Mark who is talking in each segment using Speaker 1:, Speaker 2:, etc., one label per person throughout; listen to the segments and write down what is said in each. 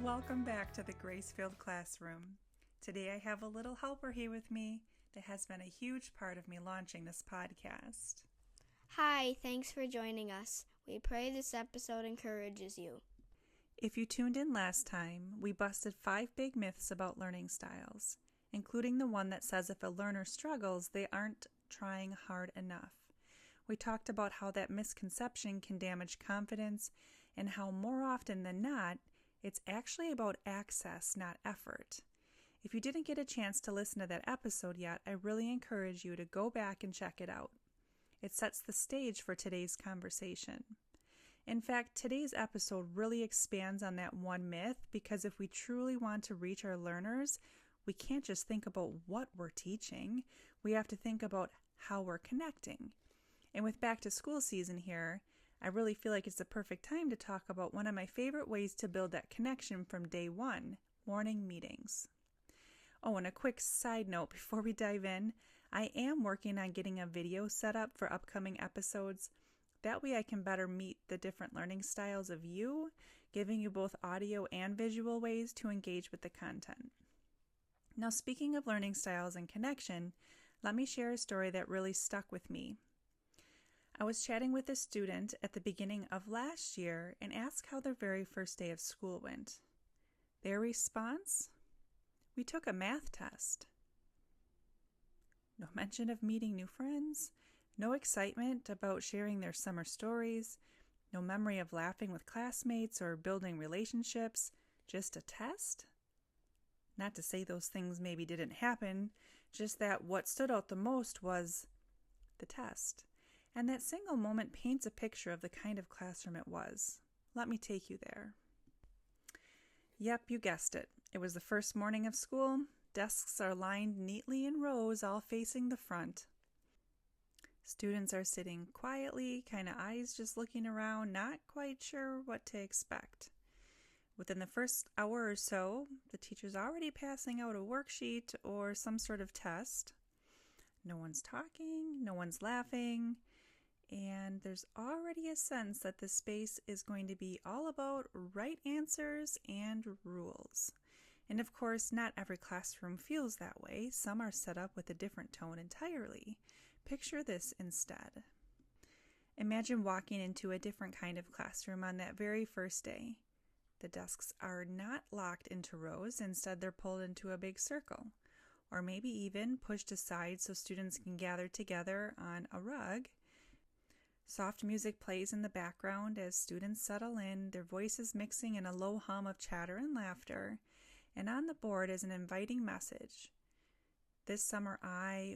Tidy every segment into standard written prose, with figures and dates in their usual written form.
Speaker 1: Welcome back to the Grace-Filled Classroom. Today I have a little helper here with me that has been a huge part of me launching this podcast.
Speaker 2: Hi, thanks for joining us. We pray this episode encourages you.
Speaker 1: If you tuned in last time, we busted 5 big myths about learning styles, including the one that says if a learner struggles, they aren't trying hard enough. We talked about how that misconception can damage confidence and how more often than not, it's actually about access, not effort. If you didn't get a chance to listen to that episode yet, I really encourage you to go back and check it out. It sets the stage for today's conversation. In fact, today's episode really expands on that one myth because if we truly want to reach our learners, we can't just think about what we're teaching. We have to think about how we're connecting. And with back to school season here, I really feel like it's the perfect time to talk about one of my favorite ways to build that connection from day one, morning meetings. Oh, and a quick side note before we dive in, I am working on getting a video set up for upcoming episodes. That way I can better meet the different learning styles of you, giving you both audio and visual ways to engage with the content. Now, speaking of learning styles and connection, let me share a story that really stuck with me. I was chatting with a student at the beginning of last year and asked how their very first day of school went. Their response? We took a math test. No mention of meeting new friends, no excitement about sharing their summer stories, no memory of laughing with classmates or building relationships, just a test? Not to say those things maybe didn't happen, just that what stood out the most was the test. And that single moment paints a picture of the kind of classroom it was. Let me take you there. Yep, you guessed it. It was the first morning of school. Desks are lined neatly in rows, all facing the front. Students are sitting quietly, kind of eyes just looking around, not quite sure what to expect. Within the first hour or so, the teacher's already passing out a worksheet or some sort of test. No one's talking, no one's laughing, and there's already a sense that the space is going to be all about right answers and rules. And of course, not every classroom feels that way. Some are set up with a different tone entirely. Picture this instead. Imagine walking into a different kind of classroom on that very first day. The desks are not locked into rows, instead they're pulled into a big circle, or maybe even pushed aside so students can gather together on a rug. Soft music plays in the background as students settle in, their voices mixing in a low hum of chatter and laughter, and on the board is an inviting message. This summer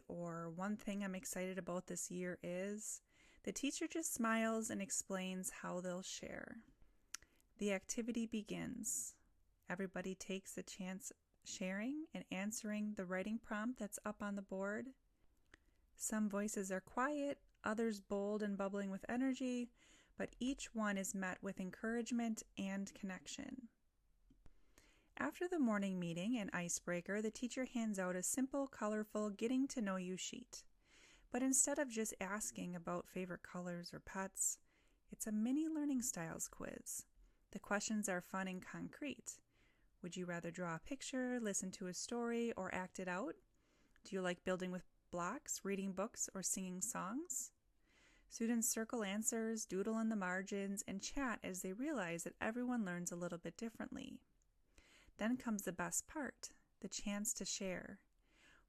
Speaker 1: or one thing I'm excited about this year is, the teacher just smiles and explains how they'll share. The activity begins. Everybody takes a chance sharing and answering the writing prompt that's up on the board. Some voices are quiet, others bold and bubbling with energy, but each one is met with encouragement and connection. After the morning meeting and icebreaker, the teacher hands out a simple, colorful getting to know you sheet. But instead of just asking about favorite colors or pets, it's a mini learning styles quiz. The questions are fun and concrete. Would you rather draw a picture, listen to a story, or act it out? Do you like building with blocks, reading books, or singing songs? Students circle answers, doodle in the margins, and chat as they realize that everyone learns a little bit differently. Then comes the best part, the chance to share.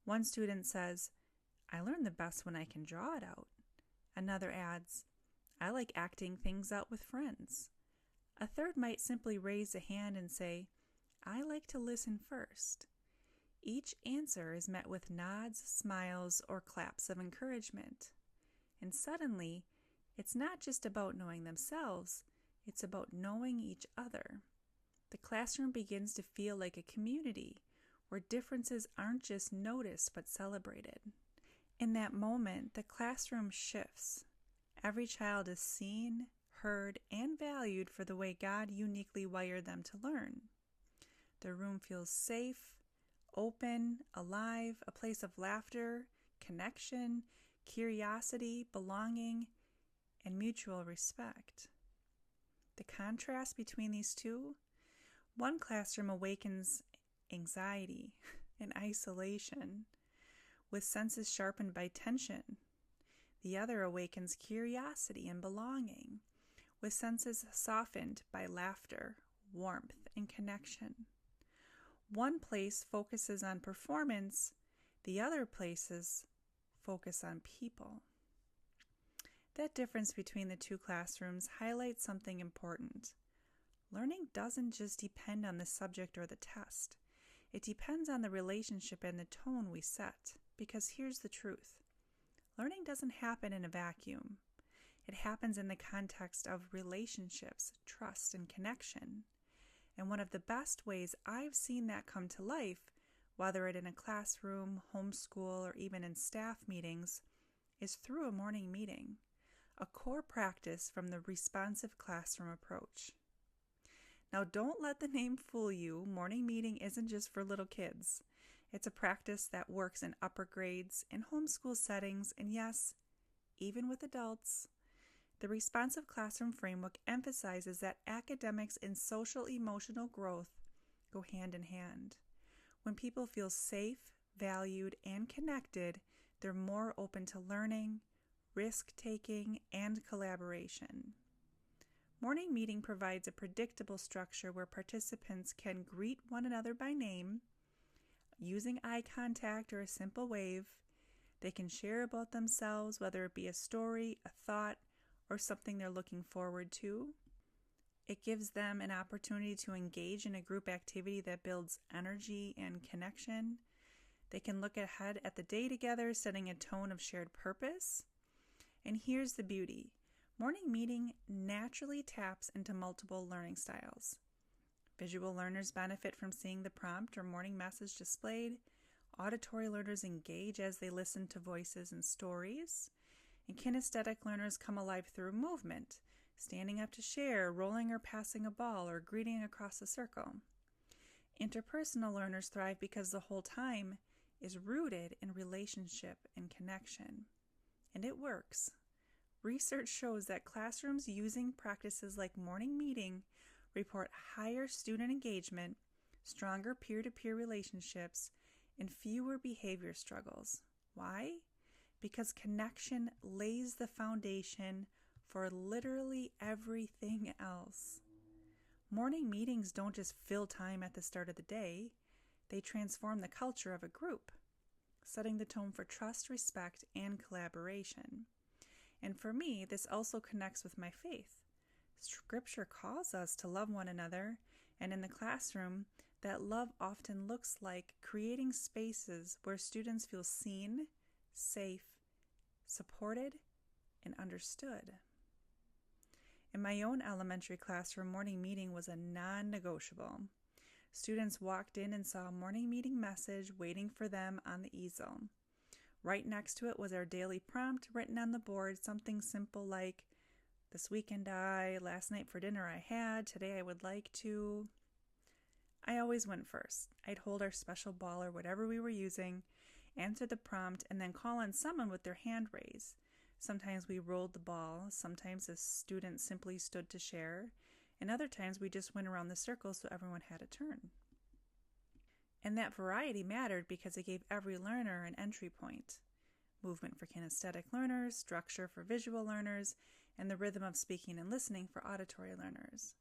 Speaker 1: One student says, I learn the best when I can draw it out. Another adds, I like acting things out with friends. A third might simply raise a hand and say, I like to listen first. Each answer is met with nods, smiles, or claps of encouragement. And suddenly, it's not just about knowing themselves, it's about knowing each other. The classroom begins to feel like a community where differences aren't just noticed but celebrated. In that moment, the classroom shifts. Every child is seen, heard, and valued for the way God uniquely wired them to learn. The room feels safe, open, alive, a place of laughter, connection, curiosity, belonging, and mutual respect. The contrast between these two? One classroom awakens anxiety and isolation, with senses sharpened by tension. The other awakens curiosity and belonging, with senses softened by laughter, warmth, and connection. One place focuses on performance, the other places focus on people. That difference between the two classrooms highlights something important. Learning doesn't just depend on the subject or the test. It depends on the relationship and the tone we set, because here's the truth. Learning doesn't happen in a vacuum. It happens in the context of relationships, trust, and connection. And one of the best ways I've seen that come to life, whether it in a classroom, homeschool, or even in staff meetings, is through a morning meeting, a core practice from the responsive classroom approach. Now, don't let the name fool you. Morning meeting isn't just for little kids. It's a practice that works in upper grades, in homeschool settings, and yes, even with adults. The responsive classroom framework emphasizes that academics and social-emotional growth go hand in hand. When people feel safe, valued, and connected, they're more open to learning, risk-taking, and collaboration. Morning meeting provides a predictable structure where participants can greet one another by name, using eye contact or a simple wave. They can share about themselves, whether it be a story, a thought, or something they're looking forward to. It gives them an opportunity to engage in a group activity that builds energy and connection. They can look ahead at the day together, setting a tone of shared purpose. And here's the beauty. Morning meeting naturally taps into multiple learning styles. Visual learners benefit from seeing the prompt or morning message displayed. Auditory learners engage as they listen to voices and stories. And kinesthetic learners come alive through movement, standing up to share, rolling or passing a ball, or greeting across a circle. Interpersonal learners thrive because the whole time is rooted in relationship and connection. And it works. Research shows that classrooms using practices like morning meeting report higher student engagement, stronger peer-to-peer relationships, and fewer behavior struggles. Why? Because connection lays the foundation for literally everything else. Morning meetings don't just fill time at the start of the day, they transform the culture of a group, setting the tone for trust, respect, and collaboration. And for me, this also connects with my faith. Scripture calls us to love one another, and in the classroom, that love often looks like creating spaces where students feel seen, safe, supported, and understood. In my own elementary classroom, morning meeting was a non-negotiable. Students walked in and saw a morning meeting message waiting for them on the easel. Right next to it was our daily prompt written on the board, something simple like, "This weekend last night for dinner I had, today I would like to." I always went first. I'd hold our special ball or whatever we were using, answer the prompt, and then call on someone with their hand raised. Sometimes we rolled the ball, sometimes a student simply stood to share, and other times we just went around the circle so everyone had a turn. And that variety mattered because it gave every learner an entry point. Movement for kinesthetic learners, structure for visual learners, and the rhythm of speaking and listening for auditory learners.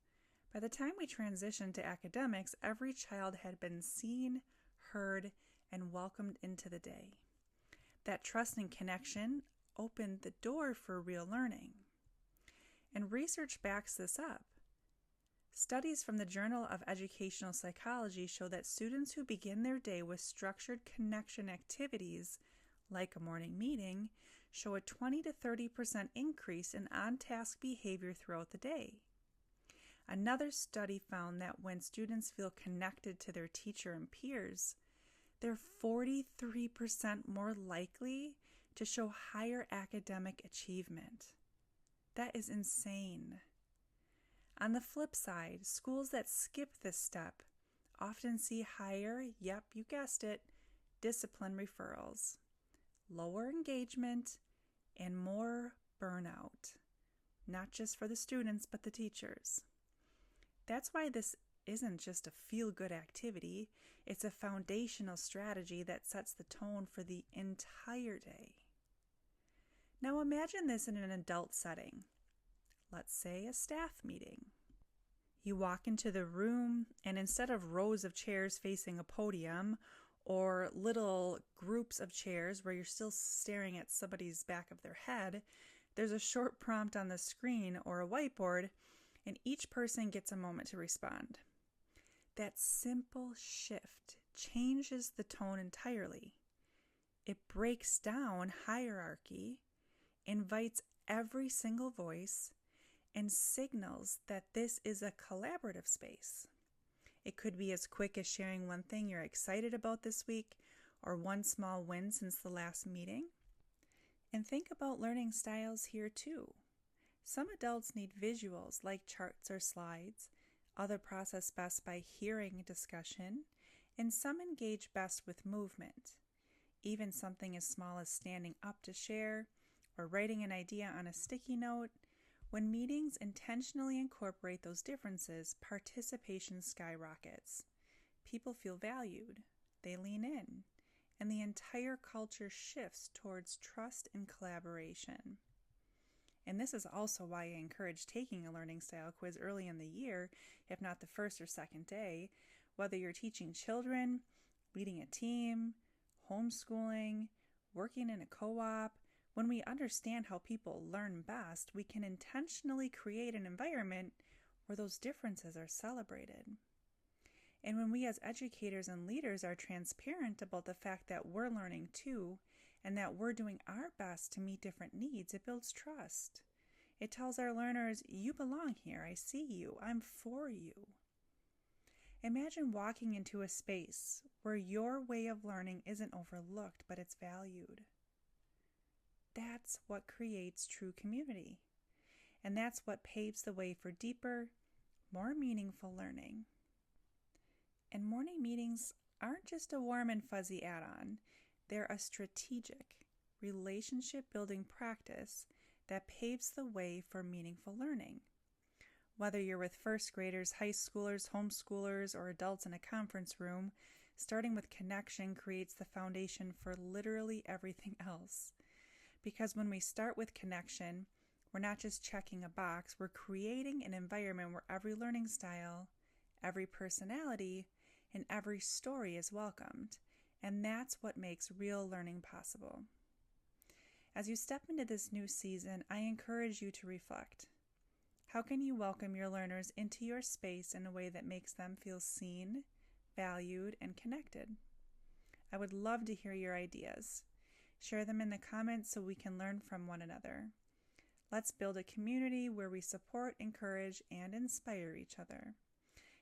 Speaker 1: By the time we transitioned to academics, every child had been seen, heard, and welcomed into the day. That trust and connection opened the door for real learning. And research backs this up. Studies from the Journal of Educational Psychology show that students who begin their day with structured connection activities, like a morning meeting, show a 20 to 30% increase in on-task behavior throughout the day. Another study found that when students feel connected to their teacher and peers, they're 43% more likely to show higher academic achievement. That is insane. On the flip side, schools that skip this step often see higher, yep, you guessed it, discipline referrals, lower engagement, and more burnout, not just for the students, but the teachers. That's why this isn't just a feel-good activity, it's a foundational strategy that sets the tone for the entire day. Now imagine this in an adult setting. Let's say a staff meeting. You walk into the room, and instead of rows of chairs facing a podium or little groups of chairs where you're still staring at somebody's back of their head, there's a short prompt on the screen or a whiteboard, and each person gets a moment to respond. That simple shift changes the tone entirely. It breaks down hierarchy, invites every single voice, and signals that this is a collaborative space. It could be as quick as sharing one thing you're excited about this week or one small win since the last meeting. And think about learning styles here too. Some adults need visuals like charts or slides, other process best by hearing discussion, and some engage best with movement. Even something as small as standing up to share or writing an idea on a sticky note. When meetings intentionally incorporate those differences, participation skyrockets. People feel valued, they lean in, and the entire culture shifts towards trust and collaboration. And this is also why I encourage taking a learning style quiz early in the year, if not the first or second day, whether you're teaching children, leading a team, homeschooling, working in a co-op. When we understand how people learn best, we can intentionally create an environment where those differences are celebrated. And when we as educators and leaders are transparent about the fact that we're learning too, and that we're doing our best to meet different needs, it builds trust. It tells our learners, you belong here, I see you, I'm for you. Imagine walking into a space where your way of learning isn't overlooked, but it's valued. That's what creates true community. And that's what paves the way for deeper, more meaningful learning. And morning meetings aren't just a warm and fuzzy add-on. They're a strategic, relationship-building practice that paves the way for meaningful learning. Whether you're with first graders, high schoolers, homeschoolers, or adults in a conference room, starting with connection creates the foundation for literally everything else. Because when we start with connection, we're not just checking a box, we're creating an environment where every learning style, every personality, and every story is welcomed. And that's what makes real learning possible. As you step into this new season, I encourage you to reflect. How can you welcome your learners into your space in a way that makes them feel seen, valued, and connected? I would love to hear your ideas. Share them in the comments so we can learn from one another. Let's build a community where we support, encourage, and inspire each other.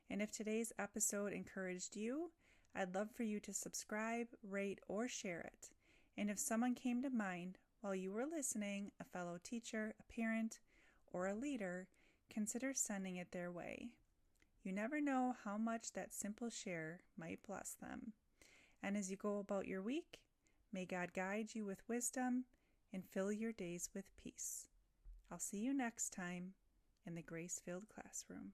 Speaker 1: And if today's episode encouraged you, I'd love for you to subscribe, rate, or share it. And if someone came to mind while you were listening, a fellow teacher, a parent, or a leader, consider sending it their way. You never know how much that simple share might bless them. And as you go about your week, may God guide you with wisdom and fill your days with peace. I'll see you next time in the Grace-Filled Classroom.